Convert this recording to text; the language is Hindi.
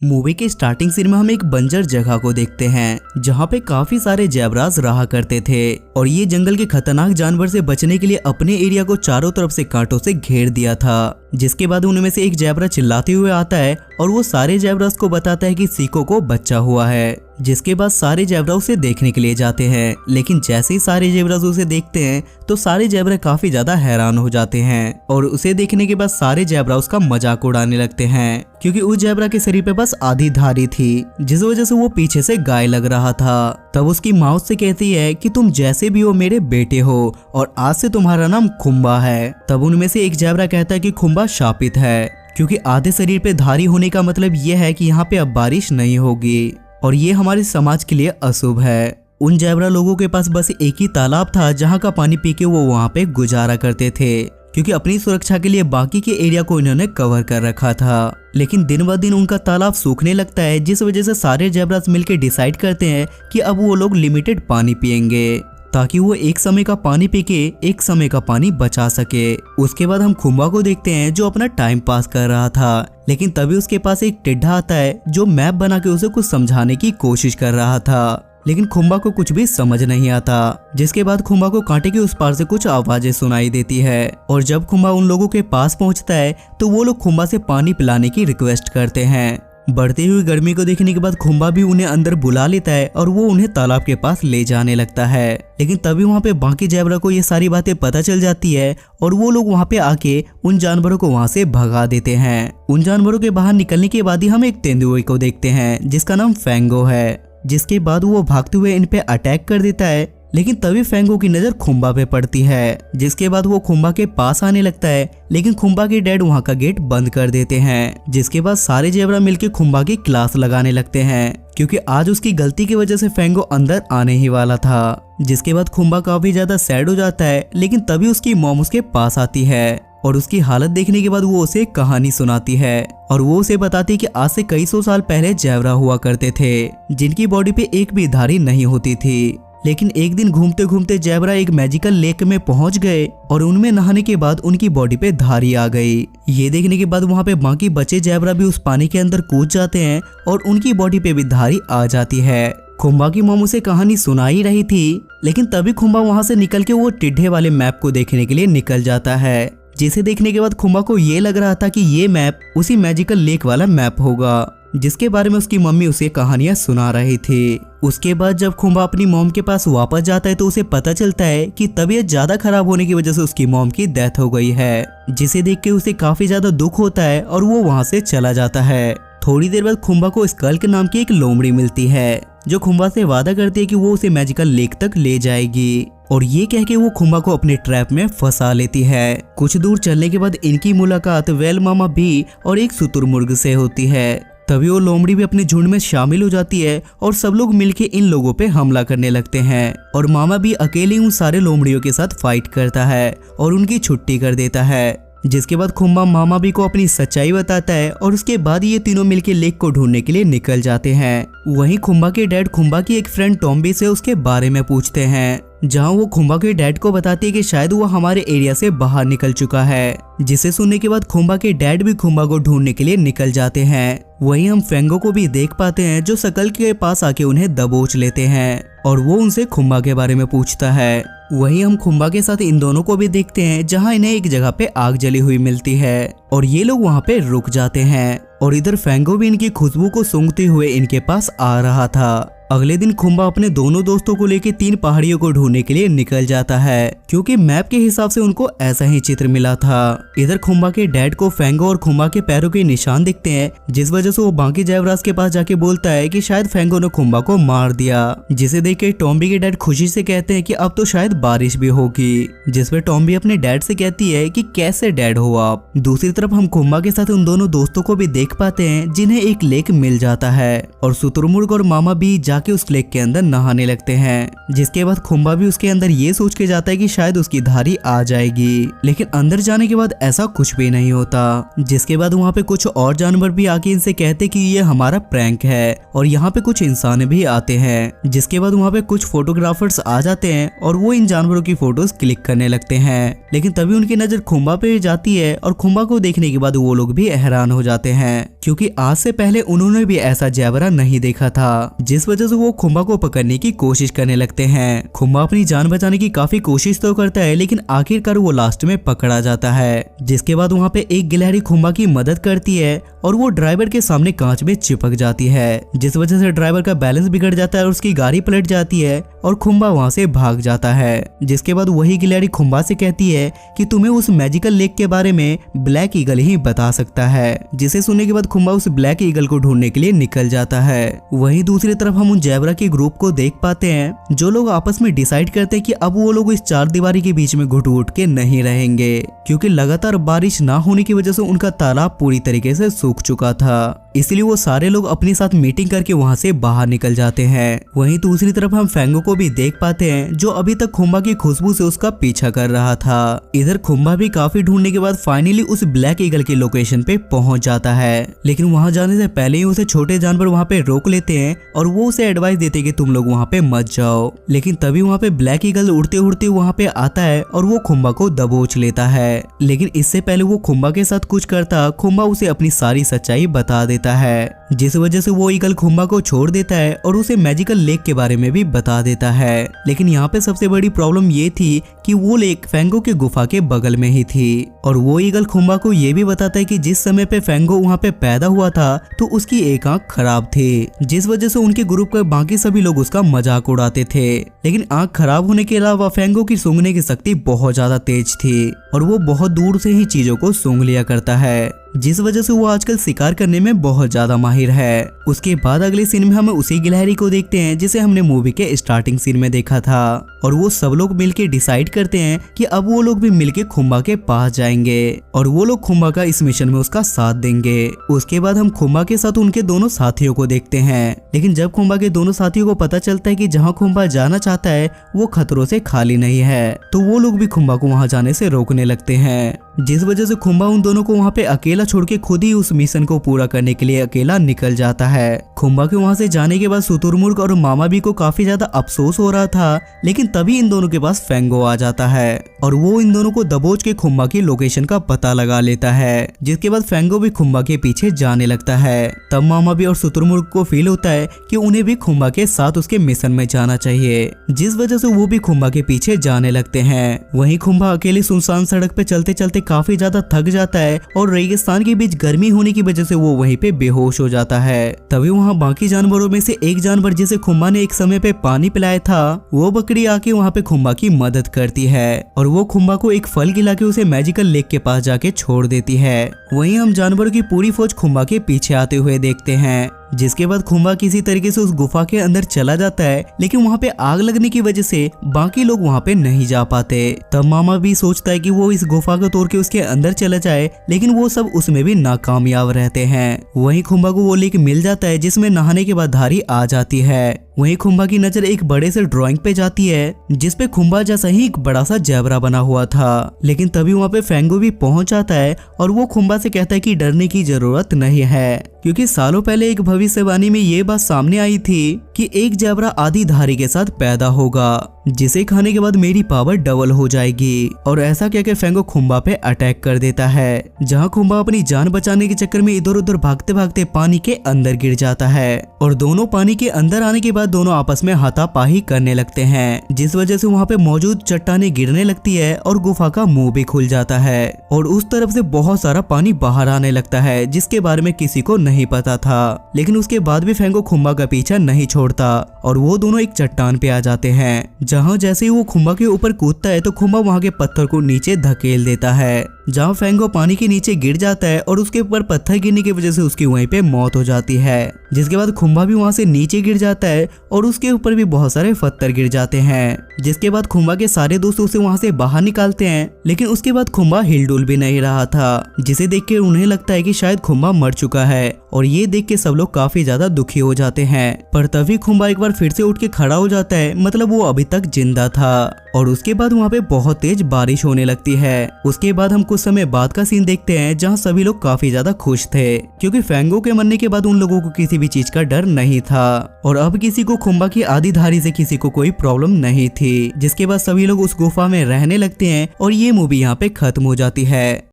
मूवी के स्टार्टिंग सीन में हम एक बंजर जगह को देखते हैं जहाँ पे काफी सारे ज़ेब्रास रहा करते थे और ये जंगल के खतरनाक जानवर से बचने के लिए अपने एरिया को चारों तरफ से कांटों से घेर दिया था। जिसके बाद उनमें से एक ज़ेब्रा चिल्लाते हुए आता है और वो सारे ज़ेब्रास को बताता है कि सीको को बच्चा हुआ है। जिसके बाद सारे ज़ेब्रा उसे देखने के लिए जाते हैं, लेकिन जैसे ही सारे ज़ेब्रास उसे देखते हैं तो सारे ज़ेब्रा काफी ज्यादा हैरान हो जाते हैं और उसे देखने के बाद सारे ज़ेब्रा उसका मजाक उड़ाने लगते हैं, क्योंकि उस ज़ेब्रा के शरीर पे बस आधी धारी थी जिस वजह से वो पीछे से गाय लग रहा था। तब उसकी माँ उससे कहती है कि तुम जैसे भी हो मेरे बेटे हो और आज से तुम्हारा नाम खुम्बा है। तब उनमें से एक ज़ेब्रा कहता है कि खुम्बा शापित है, क्योंकि आधे शरीर पे धारी होने का मतलब यह है कि यहाँ पे अब बारिश नहीं होगी और ये हमारे समाज के लिए अशुभ है। उन ज़ेब्रा लोगों के पास बस एक ही तालाब था जहाँ का पानी पी के वो वहाँ पे गुजारा करते थे, क्योंकि अपनी सुरक्षा के लिए बाकी के एरिया को इन्होंने कवर कर रखा था। लेकिन दिन ब दिन उनका तालाब सूखने लगता है, जिस वजह से सारे ज़ेब्रास मिलकर डिसाइड करते हैं कि अब वो लोग लिमिटेड पानी पिएंगे ताकि वो एक समय का पानी पी के एक समय का पानी बचा सके। उसके बाद हम खुम्बा को देखते हैं जो अपना टाइम पास कर रहा था, लेकिन तभी उसके पास एक टिड्ढा आता है जो मैप बना के उसे कुछ समझाने की कोशिश कर रहा था, लेकिन खुम्बा को कुछ भी समझ नहीं आता। जिसके बाद खुम्बा को कांटे के उस पार से कुछ आवाजें सुनाई देती है और जब खुम्बा उन लोगों के पास पहुंचता है तो वो लोग खुम्बा से पानी पिलाने की रिक्वेस्ट करते हैं। बढ़ती हुई गर्मी को देखने के बाद खुम्बा भी उन्हें अंदर बुला लेता है और वो उन्हें तालाब के पास ले जाने लगता है। लेकिन तभी वहाँ पे बाकी ज़ेब्रा को ये सारी बातें पता चल जाती है और वो लोग वहाँ पे आके उन जानवरों को वहाँ से भगा देते हैं। उन जानवरों के बाहर निकलने के बाद ही हम एक तेंदुए को देखते हैं जिसका नाम फैंगो है। जिसके बाद वो भागते हुए इन पे अटैक कर देता है, लेकिन तभी फैंगो की नजर खुम्बा पे पड़ती है। जिसके बाद वो खुम्बा के पास आने लगता है, लेकिन खुम्बा के डैड वहाँ का गेट बंद कर देते हैं। जिसके बाद सारे ज़ेब्रा मिलके खुम्बा की क्लास लगाने लगते हैं, क्योंकि आज उसकी गलती की वजह से फैंगो अंदर आने ही वाला था। जिसके बाद खुम्बा काफी ज्यादा सैड हो जाता है, लेकिन तभी उसकी मॉम उसके पास आती है और उसकी हालत देखने के बाद वो उसे कहानी सुनाती है और वो उसे बताती है कि आज से कई सौ साल पहले ज़ेब्रा हुआ करते थे जिनकी बॉडी पे एक भी धारी नहीं होती थी। लेकिन एक दिन घूमते घूमते ज़ेब्रा एक मैजिकल लेक में पहुंच गए और उनमें नहाने के बाद उनकी बॉडी पे धारी आ गई। ये देखने के बाद वहाँ पे बाकी बचे ज़ेब्रा भी उस पानी के अंदर कूद जाते हैं और उनकी बॉडी पे भी धारी आ जाती है। खुम्बा की मॉम उसे कहानी सुना ही रही थी, लेकिन तभी खुम्बा वहाँ से निकल के वो टिड्ढे वाले मैप को देखने के लिए निकल जाता है, जिसे देखने के बाद खुम्बा को ये लग रहा था कि ये मैप उसी मैजिकल लेक वाला मैप होगा जिसके बारे में उसकी मम्मी उसे कहानियां सुना रही थी। उसके बाद जब खुम्बा अपनी मॉम के पास वापस जाता है तो उसे पता चलता है कि तबीयत ज्यादा खराब होने की वजह से उसकी मॉम की डेथ हो गई है, जिसे देख के उसे काफी ज्यादा दुख होता है और वो वहाँ से चला जाता है। थोड़ी देर बाद खुम्बा को स्कल्क नाम की एक लोमड़ी मिलती है जो खुम्बा से वादा करती है कि वो उसे मैजिकल लेक तक ले जाएगी और ये कह के वो खुम्बा को अपने ट्रैप में फंसा लेती है। कुछ दूर चलने के बाद इनकी मुलाकात वेल मामा भी और एक शुतुरमुर्ग से होती है। तभी वो लोमड़ी भी अपने झुंड में शामिल हो जाती है और सब लोग मिलके इन लोगों पे हमला करने लगते हैं और मामा भी अकेले उन सारे लोमड़ियों के साथ फाइट करता है और उनकी छुट्टी कर देता है। जिसके बाद खुम्बा मामा भी को अपनी सच्चाई बताता है और उसके बाद ये तीनों मिलके लेक को ढूंढने के लिए निकल जाते हैं। वहीं खुम्बा के डैड खुम्बा की एक फ्रेंड टॉम्बी से उसके बारे में पूछते हैं, जहां वो खुम्बा के डैड को बताती है कि शायद वो हमारे एरिया से बाहर निकल चुका है। जिसे सुनने के बाद खुम्बा के डैड भी खुम्बा को ढूंढने के लिए निकल जाते हैं। वहीं हम फैंगो को भी देख पाते हैं जो शकल के पास आके उन्हें दबोच लेते हैं और वो उनसे खुम्बा के बारे में पूछता है। वहीं हम खुम्बा के साथ इन दोनों को भी देखते हैं जहां इन्हें एक जगह पे आग जली हुई मिलती है और ये लोग वहां पे रुक जाते हैं और इधर फैंगो भी इनकी खुशबू को सूंघते हुए इनके पास आ रहा था। अगले दिन खुम्बा अपने दोनों दोस्तों को लेकर 3 पहाड़ियों को ढूंढने के लिए निकल जाता है, क्योंकि मैप के हिसाब से उनको ऐसा ही चित्र मिला था। इधर खुम्बा के डैड को फैंगो और खुम्बा के पैरों के निशान दिखते हैं, जिस वजह से वो बाकी ज़ेब्रास के पास जाके बोलता है कि शायद फैंगो ने खुम्बा को मार दिया। जिसे देख के टॉम्बी के डैड खुशी से कहते हैं कि अब तो शायद बारिश भी होगी, जिसपे टॉम्बी अपने डैड से कहती है कि कैसे डैड हो आप। दूसरी तरफ हम खुम्बा के साथ उन दोनों दोस्तों को भी देख पाते हैं जिन्हें एक लेक मिल जाता है और शुतुरमुर्ग और मामा भी जाके उस लेक के अंदर नहाने लगते हैं। जिसके बाद खुम्बा भी उसके अंदर ये सोच के जाता है कि शायद उसकी धारी आ जाएगी, लेकिन अंदर जाने के बाद ऐसा कुछ भी नहीं होता। जिसके बाद वहाँ पे कुछ और जानवर भी आके इनसे कहते कि ये हमारा प्रैंक है, और यहाँ पे कुछ इंसान भी आते हैं। जिसके बाद वहाँ पे कुछ फोटोग्राफर्स आ जाते हैं और वो इन जानवरों की फोटोज क्लिक करने लगते हैं। लेकिन तभी उनकी नजर खुम्बा पे जाती है और खुम्बा को देखने के बाद वो लोग भी हैरान हो जाते हैं, क्योंकि आज से पहले उन्होंने भी ऐसा ज़ेबरा नहीं देखा था। जिस वजह से वो खुम्बा को पकड़ने की कोशिश करने लगते हैं। खुम्बा अपनी जान बचाने की काफी कोशिश तो करता है, लेकिन आखिरकार वो लास्ट में पकड़ा जाता है। जिसके बाद वहाँ पे एक गिलहरी खुम्बा की मदद करती है और वो ड्राइवर के सामने कांच में चिपक जाती है, जिस वजह से ड्राइवर का बैलेंस बिगड़ जाता है और उसकी गाड़ी पलट जाती है और खुम्बा वहाँ से भाग जाता है। जिसके बाद वही गिलहरी खुम्बा से कहती है कि तुम्हें उस मैजिकल लेक के बारे में ब्लैक ईगल ही बता सकता है। जिसे सुनने के बाद खुम्बा उस ब्लैक ईगल को ढूंढने के लिए निकल जाता है। वहीं दूसरी तरफ हम उन ज़ेबरा के ग्रुप को देख पाते हैं, जो लोग आपस में डिसाइड करते हैं कि अब वो लोग इस चार दीवारी के बीच में घुट के नहीं रहेंगे, क्योंकि लगातार बारिश ना होने की वजह से उनका तालाब पूरी तरीके से सूख चुका था। इसलिए वो सारे लोग अपने साथ मीटिंग करके वहाँ से बाहर निकल जाते हैं। वहीं दूसरी तरफ हम फेंगो को भी देख पाते हैं, जो अभी तक खुम्बा की खुशबू से उसका पीछा कर रहा था। इधर खुम्बा भी काफी ढूंढने के बाद फाइनली उस ब्लैक ईगल की लोकेशन पे पहुंच जाता है, लेकिन वहां जाने से पहले ही उसे छोटे जानवर वहां पे रोक लेते हैं और वो उसे एडवाइस देते कि तुम लोग वहां पे मत जाओ। लेकिन तभी वहां पे ब्लैक ईगल उड़ते उड़ते वहां पे आता है और वो खुम्बा को दबोच लेता है। लेकिन इससे पहले वो खुम्बा के साथ कुछ करता, खुम्बा उसे अपनी सारी सच्चाई बता देता है, जिस वजह से वो ईगल खुम्बा को छोड़ देता है और उसे मैजिकल लेक के बारे में भी बता देता है। लेकिन यहाँ पे सबसे बड़ी प्रॉब्लम ये थी कि वो लेक फेंगो के गुफा के बगल में ही थी, और वो ईगल खुम्बा को ये भी बताता है कि जिस समय पे फेंगो वहाँ पे पैदा हुआ था तो उसकी एक आंख खराब थी, जिस वजह से उनके ग्रुप के बाकी सभी लोग उसका मजाक उड़ाते थे। लेकिन आंख खराब होने के अलावा फेंगो की सूंघने की शक्ति बहुत ज्यादा तेज थी और वो बहुत दूर से ही चीजों को सूंघ लिया करता है, जिस वजह से वो आजकल शिकार करने में बहुत ज्यादा माहिर है। उसके बाद अगले सीन में हम उसी गिलहरी को देखते हैं जिसे हमने मूवी के स्टार्टिंग सीन में देखा था, और वो सब लोग मिलके डिसाइड करते हैं कि अब वो लोग भी मिलके खुम्बा के पास जाएंगे और वो लोग खुम्बा का इस मिशन में उसका साथ देंगे। उसके बाद हम खुम्बा के साथ उनके दोनों साथियों को देखते हैं, लेकिन जब खुम्बा के दोनों साथियों को पता चलता है कि जहाँ खुम्बा जाना चाहता है वो खतरों से खाली नहीं है, तो वो लोग भी खुम्बा को वहाँ जाने से रोकने लगते हैं, जिस वजह से खुम्बा उन दोनों को वहाँ पे अकेला छोड़ के खुद ही उस मिशन को पूरा करने के लिए अकेला निकल जाता है। खुम्बा के वहाँ से जाने के बाद शुतुरमुर्ग और मामा भी को काफी ज्यादा अफसोस हो रहा था, लेकिन तभी इन दोनों के पास फेंगो आ जाता है और वो इन दोनों को दबोच के खुम्बा की लोकेशन का पता लगा लेता है। जिसके बाद फेंगो भी खुम्बा के पीछे जाने लगता है। तब मामा भी और शुतुरमुर्ग को फील होता है कि उन्हें भी खुम्बा के साथ उसके मिशन में जाना चाहिए, जिस वजह से वो भी खुम्बा के पीछे जाने लगते हैं। वहीं खुम्बा अकेले सुनसान सड़क पे चलते चलते काफी ज्यादा थक जाता है और रेगिस्तान के बीच गर्मी होने की वजह से वो वहीं पे बेहोश हो जाता है। तभी वहाँ बाकी जानवरों में से एक जानवर जिसे खुम्बा ने एक समय पे पानी पिलाया था, वो बकरी आके वहाँ पे खुम्बा की मदद करती है और वो खुम्बा को एक फल खिला के उसे मैजिकल लेक के पास जाके छोड़ देती है। वहीं हम जानवरों की पूरी फौज खुम्बा के पीछे आते हुए देखते हैं, जिसके बाद खुम्बा किसी तरीके से उस गुफा के अंदर चला जाता है, लेकिन वहाँ पे आग लगने की वजह से बाकी लोग वहाँ पे नहीं जा पाते। तब मामा भी सोचता है कि वो इस गुफा को तोड़ के उसके अंदर चला जाए, लेकिन वो सब उसमें भी नाकामयाब रहते हैं। वहीं खुम्बा को वो लेक मिल जाता है जिसमें नहाने के बाद धारी आ जाती है। वहीं खुम्बा की नजर एक बड़े से ड्राइंग पे जाती है जिसपे खुम्बा जैसा ही एक बड़ा सा ज़ेबरा बना हुआ था, लेकिन तभी वहाँ पे फेंगो भी पहुंच जाता है और वो खुम्बा से कहता है कि डरने की जरूरत नहीं है, क्योंकि सालों पहले एक भविष्यवाणी में ये बात सामने आई थी कि एक ज़ेबरा आधी धारी के साथ पैदा होगा, जिसे खाने के बाद मेरी पावर डबल हो जाएगी। और ऐसा कह के फेंगो खुम्बा पे अटैक कर देता है, जहाँ खुम्बा अपनी जान बचाने के चक्कर में इधर उधर भागते भागते पानी के अंदर गिर जाता है और दोनों पानी के अंदर आने के बाद दोनों आपस में हाथापाई करने लगते हैं, जिस वजह से वहाँ पे मौजूद चट्टानें गिरने लगती है और गुफा का मुंह भी खुल जाता है और उस तरफ से बहुत सारा पानी बाहर आने लगता है, जिसके बारे में किसी को नहीं पता था। लेकिन उसके बाद भी फेंगो खुम्बा का पीछा नहीं छोड़ता और वो दोनों एक चट्टान पे आ जाते हैं, जहाँ जैसे ही वो खुम्बा के ऊपर कूदता है तो खुम्बा वहाँ के पत्थर को नीचे धकेल देता है, जहाँ फेंगो पानी के नीचे गिर जाता है और उसके ऊपर पत्थर गिरने की वजह से उसकी वहीं पे मौत हो जाती है। जिसके बाद खुम्बा भी वहाँ से नीचे गिर जाता है और उसके ऊपर भी बहुत सारे पत्थर गिर जाते हैं। जिसके बाद खुम्बा के सारे दोस्त उसे वहाँ से बाहर निकालते हैं, लेकिन उसके बाद खुम्बा हिलडुल भी नहीं रहा था, जिसे देख के उन्हें लगता है कि शायद खुम्बा मर चुका है और ये देख के सब लोग काफी ज्यादा दुखी हो जाते हैं। पर तभी खुम्बा एक बार फिर से उठ के खड़ा हो जाता है, मतलब वो अभी तक जिंदा था। और उसके बाद वहाँ पे बहुत तेज बारिश होने लगती है। उसके बाद हम कुछ समय बाद का सीन देखते हैं जहाँ सभी लोग काफी ज्यादा खुश थे, क्योंकि फेंगो के मरने के बाद उन लोगों को किसी भी चीज का डर नहीं था और अब किसी को खुम्बा की आधी धारी से किसी को कोई प्रॉब्लम नहीं थी। जिसके बाद सभी लोग उस गुफा में रहने लगते हैं और ये मूवी यहाँ पे खत्म हो जाती है।